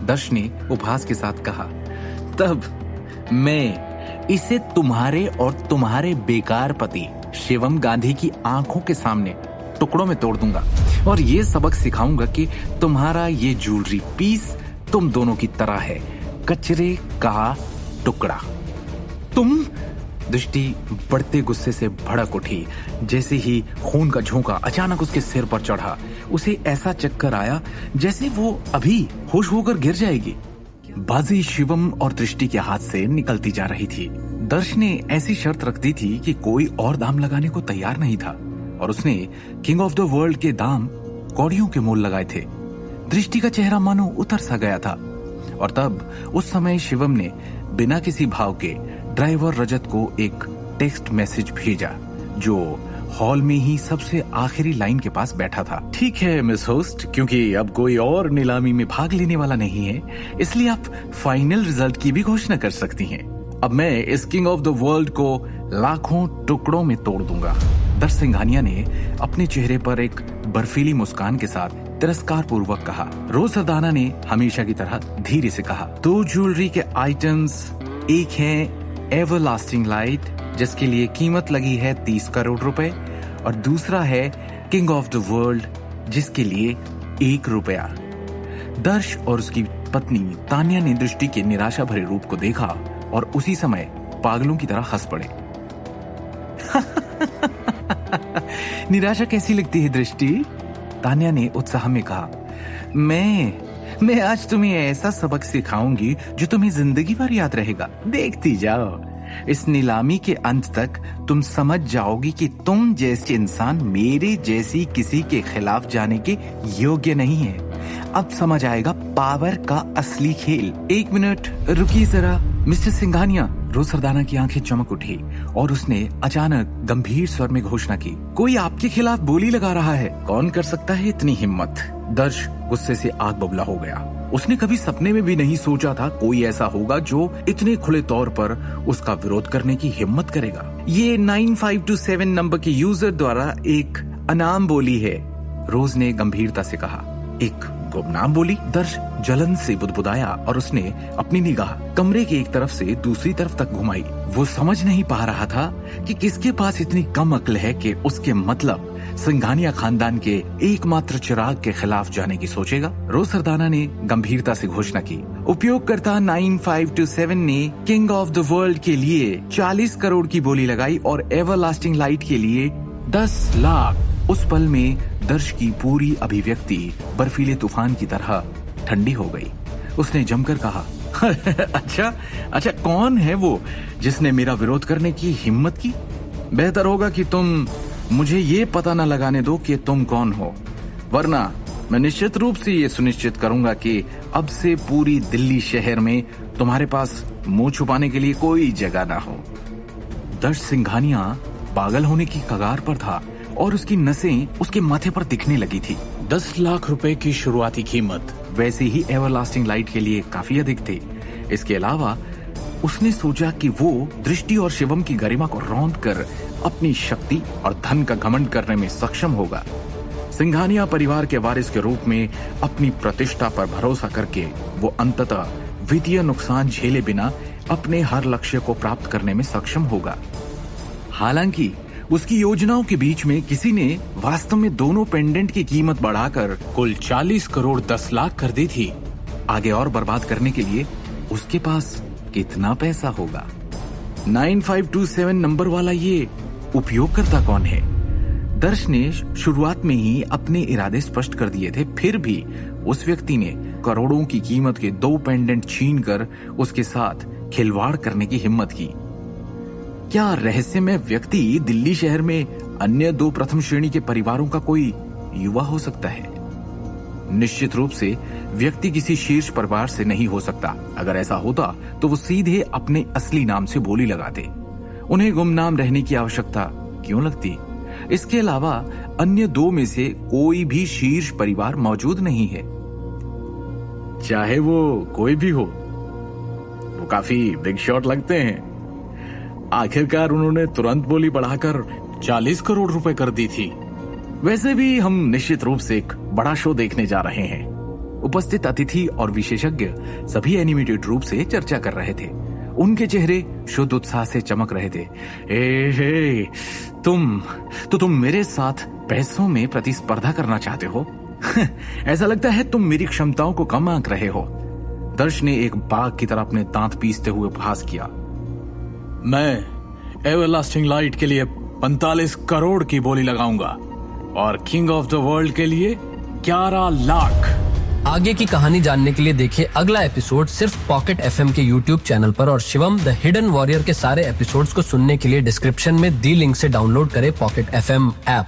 दर्श ने उपहास के साथ कहा, तब मैं इसे तुम्हारे और तुम्हारे बेकार पति शिवम गांधी की आंखों के सामने टुकड़ों में तोड़ दूंगा और ये सबक सिखाऊंगा कि तुम्हारा ये ज्वेलरी पीस तुम दोनों की तरह है, कचरे का टुकड़ा। तुम? दृष्टि बढ़ते गुस्से से भड़क उठी। जैसे ही खून का झोंका अचानक उसके सिर पर चढ़ा, उसे ऐसा चक्कर आया जैसे वो अभी होश होकर गिर जाएगी। बाजी शिवम और दृष्टि के हाथ से निकलती जा रही थी। दर्श ने ऐसी शर्त रख दी थी कि कोई और दाम लगाने को तैयार नहीं था और उसने किंग ऑफ द वर्ल्ड के दाम कौड़ियों के मोल लगाए थे। दृष्टि का चेहरा मानो उतर सा गया था और तब उस समय शिवम ने बिना किसी भाव के ड्राइवर रजत को एक टेक्स्ट मैसेज भेजा, जो हॉल में ही सबसे आखिरी लाइन के पास बैठा था। ठीक है मिस होस्ट, क्योंकि अब कोई और नीलामी में भाग लेने वाला नहीं है, इसलिए आप फाइनल रिजल्ट की भी घोषणा कर सकती हैं। अब मैं इस किंग ऑफ द वर्ल्ड को लाखों टुकड़ों में तोड़ दूंगा। दर्श सिंघानिया ने अपने चेहरे पर एक बर्फीली मुस्कान के साथ तिरस्कार पूर्वक कहा। रोज सरदाना ने हमेशा की तरह धीरे से कहा, दो ज्वेलरी के आइटम्स, एक है एवरलास्टिंग लाइट जिसके लिए कीमत लगी है 30 करोड़ रुपए और दूसरा है किंग ऑफ द वर्ल्ड जिसके लिए 1 रुपया। दर्श और उसकी पत्नी तान्या ने दृष्टि के निराशा भरे रूप को देखा और उसी समय पागलों की तरह हंस पड़े। निराशा कैसी लगती है दृष्टि? तान्या ने उत्साह में कहा, मैं आज तुम्हें ऐसा सबक सिखाऊंगी जो तुम्हें जिंदगी भर याद रहेगा। देखती जाओ, इस नीलामी के अंत तक तुम समझ जाओगी कि तुम जैसे इंसान मेरे जैसी किसी के खिलाफ जाने के योग्य नहीं है। अब समझ आएगा पावर का असली खेल। 1 मिनट रुकिए जरा मिस्टर सिंघानिया। रोज सरदाना की आंखें चमक उठी और उसने अचानक गंभीर स्वर में घोषणा की, कोई आपके खिलाफ बोली लगा रहा है। कौन कर सकता है इतनी हिम्मत? दर्श गुस्से से आग बबूला हो गया। उसने कभी सपने में भी नहीं सोचा था कोई ऐसा होगा जो इतने खुले तौर पर उसका विरोध करने की हिम्मत करेगा। ये 9527 नंबर के यूजर द्वारा एक अनाम बोली है, रोज ने गंभीरता से कहा। एक गुमनाम बोली? दर्श जलन से बुदबुदाया और उसने अपनी निगाह कमरे के एक तरफ से दूसरी तरफ तक घुमाई। वो समझ नहीं पा रहा था कि किसके पास इतनी कम अक्ल है कि उसके मतलब सिंघानिया खानदान के एकमात्र चिराग के खिलाफ जाने की सोचेगा। रोज सरदाना ने गंभीरता से घोषणा की, उपयोगकर्ता 9527 ने किंग ऑफ द वर्ल्ड के लिए 40 करोड़ की बोली लगाई और एवरलास्टिंग लाइट के लिए 10 लाख। उस पल में दर्श की पूरी अभिव्यक्ति बर्फीले तूफान की तरह ठंडी हो गई। उसने जमकर कहा, अच्छा कौन है वो जिसने मेरा विरोध करने की हिम्मत की? बेहतर होगा कि तुम मुझे ये पता न लगाने दो कि तुम कौन हो, वरना मैं निश्चित रूप से ये सुनिश्चित करूंगा कि अब से पूरी दिल्ली शहर में तुम्हारे पास मुंह छुपाने के लिए कोई जगह ना हो। दर्श सिंघानिया पागल होने की कगार पर था और उसकी नसें उसके माथे पर दिखने लगी थी। 10 लाख रुपए की शुरुआती कीमत वैसे ही एवरलास्टिंग लाइट के लिए काफी अधिक थी। इसके अलावा उसने सोचा कि वो दृष्टि और शिवम की गरिमा को रौंद कर अपनी शक्ति और धन का घमंड करने में सक्षम होगा। सिंघानिया परिवार के वारिस के रूप में अपनी प्रतिष्ठा पर भरोसा करके वो अंततः वित्तीय नुकसान झेले बिना अपने हर लक्ष्य को प्राप्त करने में सक्षम होगा। हालांकि उसकी योजनाओं के बीच में किसी ने वास्तव में दोनों पेंडेंट की कीमत बढ़ाकर कुल 40 करोड़ 10 लाख कर दी थी। आगे और बर्बाद करने के लिए उसके पास कितना पैसा होगा? 9527 नंबर वाला ये उपयोगकर्ता कौन है? दर्श ने शुरुआत में ही अपने इरादे स्पष्ट कर दिए थे, फिर भी उस व्यक्ति ने करोड़ों की कीमत के 2 पेंडेंट छीनकर उसके साथ खिलवाड़ करने की हिम्मत की। क्या रहस्यमय व्यक्ति दिल्ली शहर में अन्य 2 प्रथम श्रेणी के परिवारों का कोई युवा हो सकता है? निश्चित रूप से व्यक्ति किसी शीर्ष परिवार से नहीं हो सकता। अगर ऐसा होता तो वो सीधे अपने असली नाम से बोली लगाते। उन्हें गुमनाम रहने की आवश्यकता क्यों लगती? इसके अलावा अन्य 2 में से कोई भी शीर्ष परिवार मौजूद नहीं है। चाहे वो कोई भी हो, वो काफी बिग शॉट लगते हैं। आखिरकार उन्होंने तुरंत बोली बढ़ाकर 40 करोड़ रुपए कर दी थी। वैसे भी हम निश्चित रूप से एक बड़ा शो देखने जा रहे हैं। उपस्थित अतिथि और विशेषज्ञ सभी एनिमेटेड रूप से चर्चा कर रहे थे। उनके चेहरे शुद्ध उत्साह से चमक रहे थे। तुम मेरे साथ पैसों में प्रतिस्पर्धा करना चाहते हो? ऐसा लगता है तुम मेरी क्षमताओं को कम आंक रहे हो। दर्श ने एक बाघ की तरह अपने दांत पीसते हुए उपहास किया। मैं एवरलास्टिंग लाइट के लिए 45 करोड़ की बोली लगाऊंगा और किंग ऑफ द वर्ल्ड के लिए 11 लाख। आगे की कहानी जानने के लिए देखिए अगला एपिसोड सिर्फ पॉकेट एफएम के यूट्यूब चैनल पर, और शिवम द हिडन वॉरियर के सारे एपिसोड्स को सुनने के लिए डिस्क्रिप्शन में दी लिंक से डाउनलोड करें पॉकेट एफएम ऐप।